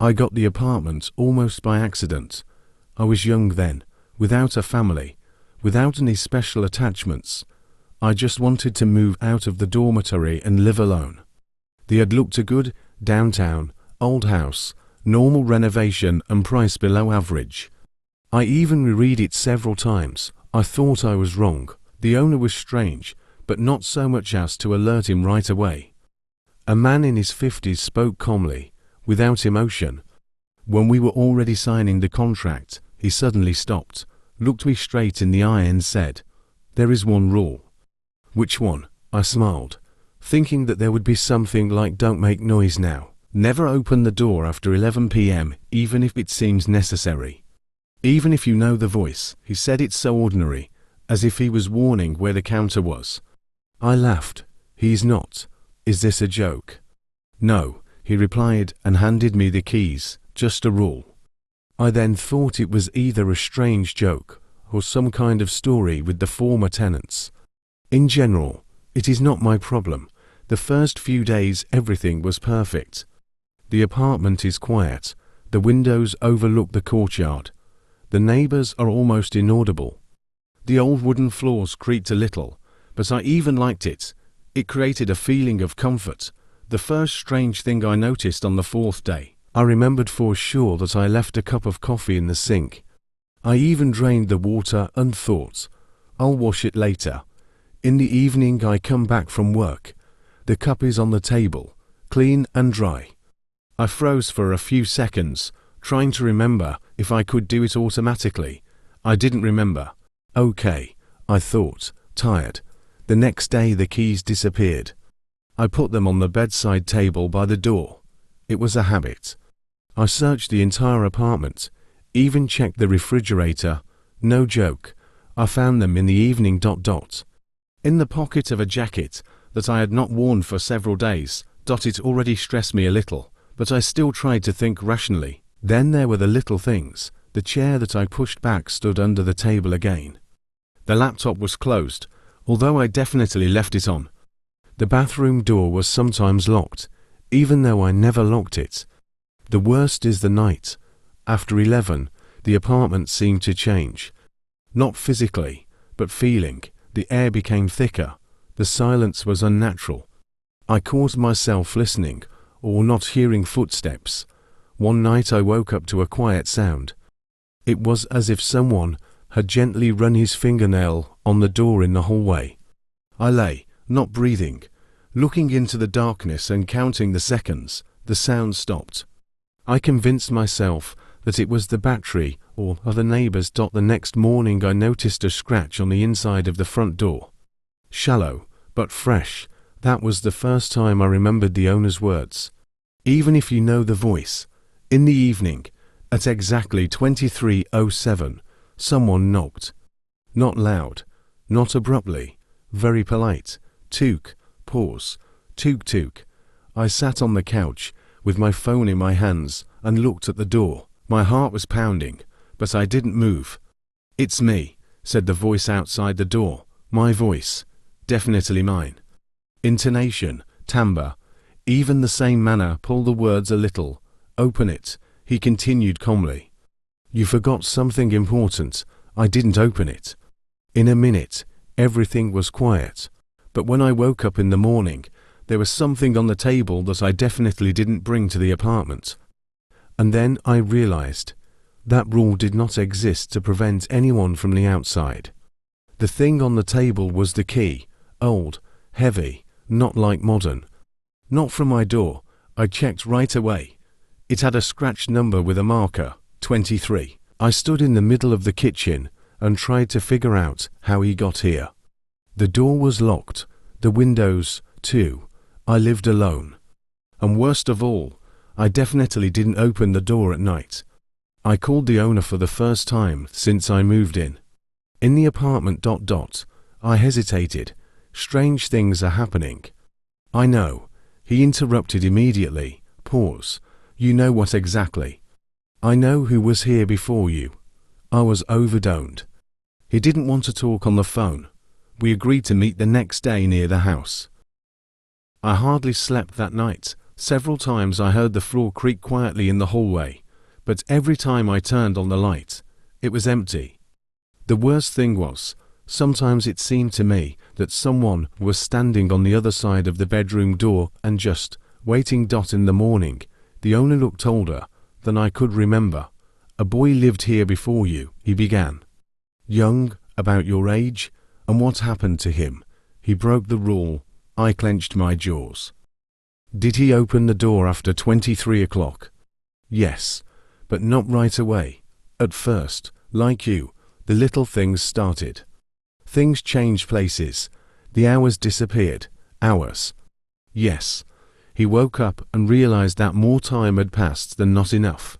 I got the apartment almost by accident. I was young then, without a family, without any special attachments. I just wanted to move out of the dormitory and live alone. They had looked a good, downtown, old house, normal renovation and price below average. I even reread it several times. I thought I was wrong. The owner was strange, but not so much as to alert him right away. A man in his 50s spoke calmly, without emotion. When we were already signing the contract, he suddenly stopped, looked me straight in the eye and said, "There is one rule." "Which one?" I smiled, thinking that there would be something like "Don't make noise now. Never open the door after 11 p.m. even if it seems necessary. Even if you know the voice." He said it so ordinary, as if he was warning where the counter was. I laughed. "He's not. Is this a joke?" "No," he replied and handed me the keys. "Just a rule." I then thought it was either a strange joke or some kind of story with the former tenants. In general, it is not my problem. The first few days everything was perfect. The apartment is quiet. The windows overlook the courtyard. The neighbors are almost inaudible. The old wooden floors creaked a little, but I even liked it. It created a feeling of comfort. The first strange thing I noticed on the fourth day, I remembered for sure that I left a cup of coffee in the sink. I even drained the water and thought, "I'll wash it later." In the evening I come back from work. The cup is on the table, clean and dry. I froze for a few seconds, trying to remember if I could do it automatically. I didn't remember. Okay, I thought, tired. The next day the keys disappeared. I put them on the bedside table by the door. It was a habit. I searched the entire apartment, even checked the refrigerator. No joke. I found them in the evening ... in the pocket of a jacket that I had not worn for several days. It already stressed me a little, but I still tried to think rationally. Then there were the little things. The chair that I pushed back stood under the table again. The laptop was closed, although I definitely left it on. The bathroom door was sometimes locked, even though I never locked it. The worst is the night. After 11, the apartment seemed to change. Not physically, but feeling. The air became thicker. The silence was unnatural. I caught myself listening, or not hearing footsteps. One night I woke up to a quiet sound. It was as if someone had gently run his fingernail on the door in the hallway. I lay, not breathing, looking into the darkness and counting the seconds. The sound stopped. I convinced myself that it was the battery or other neighbors. The next morning I noticed a scratch on the inside of the front door. Shallow, but fresh. That was the first time I remembered the owner's words. Even if you know the voice. In the evening, at exactly 23:07, someone knocked. Not loud, not abruptly, very polite. Took, pause, took took. I sat on the couch, with my phone in my hands, and looked at the door. My heart was pounding, but I didn't move. "It's me," said the voice outside the door. My voice. Definitely mine. Intonation, timbre, even the same manner. Pull the words a little. "Open it," he continued calmly. "You forgot something important." I didn't open it. In a minute, everything was quiet. But when I woke up in the morning, there was something on the table that I definitely didn't bring to the apartment. And then I realized that rule did not exist to prevent anyone from the outside. The thing on the table was the key, old, heavy, not like modern. Not from my door. I checked right away. It had a scratched number with a marker, 23. I stood in the middle of the kitchen and tried to figure out how he got here. The door was locked, the windows, too. I lived alone. And worst of all, I definitely didn't open the door at night. I called the owner for the first time since I moved in. In the apartment ... I hesitated. Strange things are happening. "I know." He interrupted immediately. Pause. "You know what exactly?" "I know who was here before you." I was overdoned. He didn't want to talk on the phone. We agreed to meet the next day near the house. I hardly slept that night. Several times I heard the floor creak quietly in the hallway, but every time I turned on the light, it was empty. The worst thing was, sometimes it seemed to me that someone was standing on the other side of the bedroom door and just waiting. In the morning, the owner looked older than I could remember. A boy lived here before you, he began. Young, about your age, and what happened to him? He broke the rule. I clenched my jaws. Did he open the door after 23 o'clock? Yes, but not right away. At first, like you, the little things started. Things changed places. The hours disappeared. Hours. Yes. He woke up and realized that more time had passed than not enough.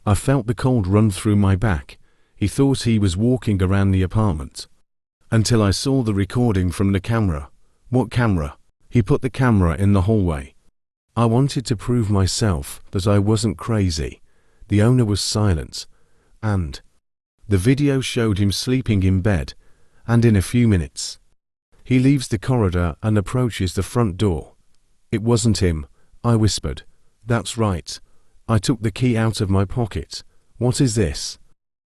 I felt the cold run through my back. He thought he was walking around the apartment. Until I saw the recording from the camera. What camera? He put the camera in the hallway. I wanted to prove myself that I wasn't crazy. The owner was silent. And the video showed him sleeping in bed, and in a few minutes, he leaves the corridor and approaches the front door. It wasn't him, I whispered. That's right. I took the key out of my pocket. What is this?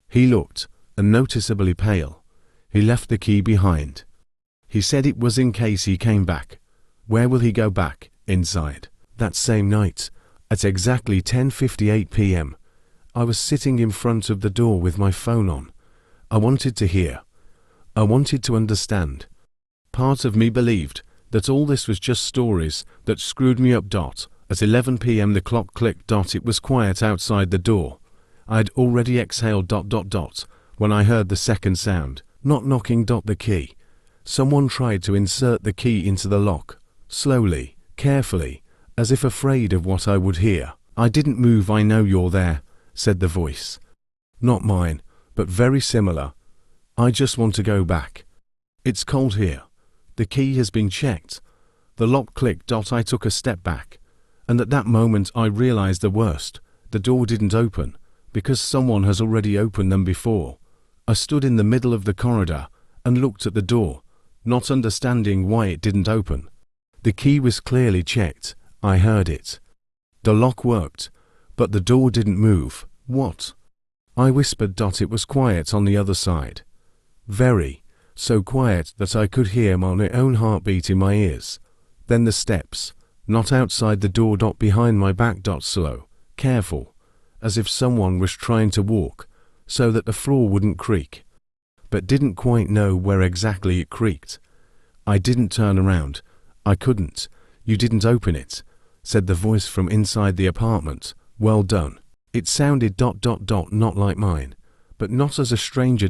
He looked, unnoticeably pale. He left the key behind. He said it was in case he came back. Where will he go back? Inside. That same night, at exactly 10:58 p.m., I was sitting in front of the door with my phone on. I wanted to hear. I wanted to understand. Part of me believed that all this was just stories that screwed me up. At 11 p.m. the clock clicked. It was quiet outside the door. I'd already exhaled. When I heard the second sound. Not knocking. The key. Someone tried to insert the key into the lock. Slowly, carefully, as if afraid of what I would hear. I didn't move. I know you're there, said the voice. Not mine, but very similar. I just want to go back. It's cold here. The key has been checked. The lock clicked. I took a step back. And at that moment I realized the worst. The door didn't open, because someone has already opened them before. I stood in the middle of the corridor and looked at the door, not understanding why it didn't open. The key was clearly checked. I heard it. The lock worked, but the door didn't move. What? I whispered. It was quiet on the other side. Very, so quiet that I could hear my own heartbeat in my ears. Then the steps, not outside the door. Behind my back. Slow, careful, as if someone was trying to walk, so that the floor wouldn't creak, but didn't quite know where exactly it creaked. I didn't turn around. I couldn't. You didn't open it, said the voice from inside the apartment. Well done. It sounded ... not like mine, but not as a stranger.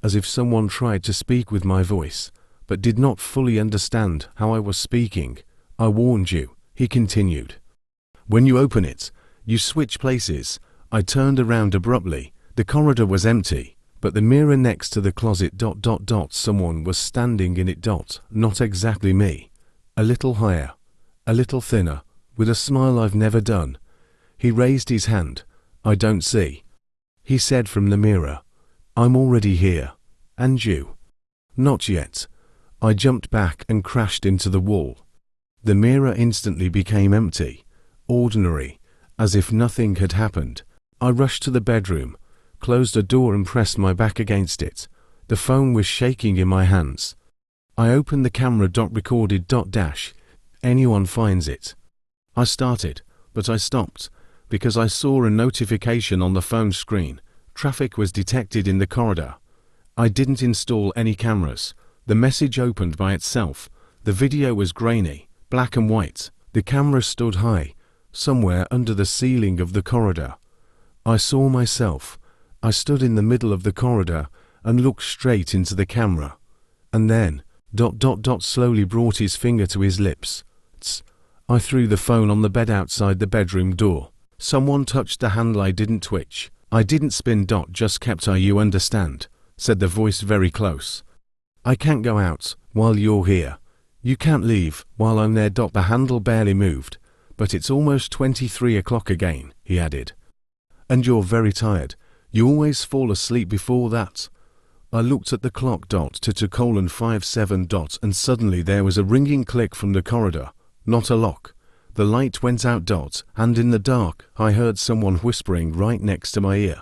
As if someone tried to speak with my voice, but did not fully understand how I was speaking. I warned you, he continued. When you open it, you switch places. I turned around abruptly. The corridor was empty, but the mirror next to the closet ... someone was standing in it. Not exactly me. A little higher, a little thinner, with a smile I've never done. He raised his hand. I don't see. He said from the mirror. I'm already here. And you? Not yet. I jumped back and crashed into the wall. The mirror instantly became empty, ordinary, as if nothing had happened. I rushed to the bedroom, closed the door and pressed my back against it. The phone was shaking in my hands. I opened the camera. Recorded ... Anyone finds it. I started, but I stopped, because I saw a notification on the phone screen. Traffic was detected in the corridor. I didn't install any cameras. The message opened by itself. The video was grainy, black and white. The camera stood high, somewhere under the ceiling of the corridor. I saw myself. I stood in the middle of the corridor and looked straight into the camera. And then, ... slowly brought his finger to his lips. Tss. I threw the phone on the bed outside the bedroom door. Someone touched the handle. I didn't twitch. I didn't spin. Just kept. You understand, said the voice very close. I can't go out while you're here. You can't leave while I'm there. The handle barely moved. But it's almost 23 o'clock again, he added. And you're very tired. You always fall asleep before that. I looked at the clock. To 2:57. And suddenly there was a ringing click from the corridor. Not a lock, The light went out. And in the dark, I heard someone whispering right next to my ear.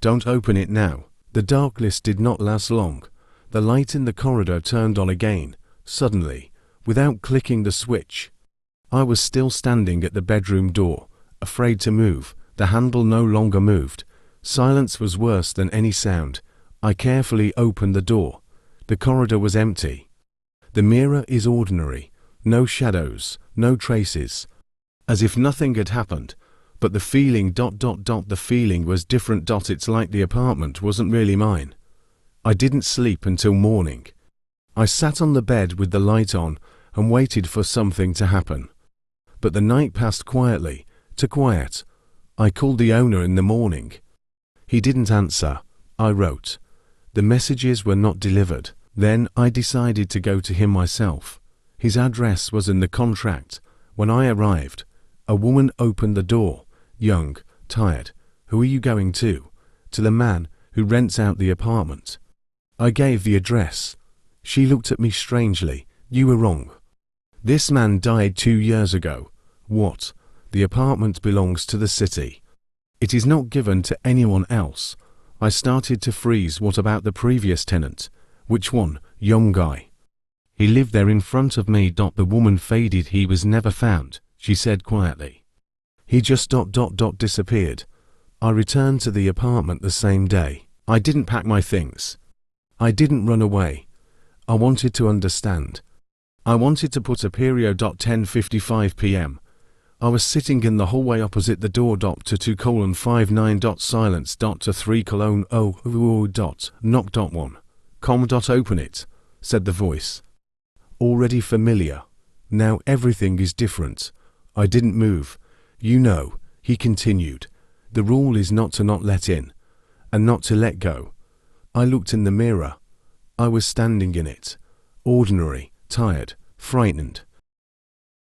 Don't open it now. The darkness did not last long. The light in the corridor turned on again, suddenly, without clicking the switch. I was still standing at the bedroom door, afraid to move. The handle no longer moved. Silence was worse than any sound. I carefully opened the door. The corridor was empty. The mirror is ordinary. No shadows, no traces. As if nothing had happened. But the feeling ... the feeling was different. It's like the apartment wasn't really mine. I didn't sleep until morning. I sat on the bed with the light on and waited for something to happen. But the night passed quietly, too quiet. I called the owner in the morning. He didn't answer. I wrote. The messages were not delivered. Then I decided to go to him myself. His address was in the contract. When I arrived, a woman opened the door, young, tired. Who are you going to? To the man who rents out the apartment. I gave the address. She looked at me strangely. You were wrong. This man died 2 years ago. What? The apartment belongs to the city. It is not given to anyone else. I started to freeze. What about the previous tenant? Which one? Young guy. He lived there in front of me. The woman faded. He was never found, she said quietly. He just disappeared. I returned to the apartment the same day. I didn't pack my things. I didn't run away. I wanted to understand. I wanted to put a period. 10:55 p.m. I was sitting in the hallway opposite the door. To 2:59. Silence. To 3: knock. 1. Open it, said the voice. Already familiar. Now everything is different. I didn't move. You know, he continued. The rule is not to not let in, and not to let go. I looked in the mirror. I was standing in it. Ordinary, tired, frightened.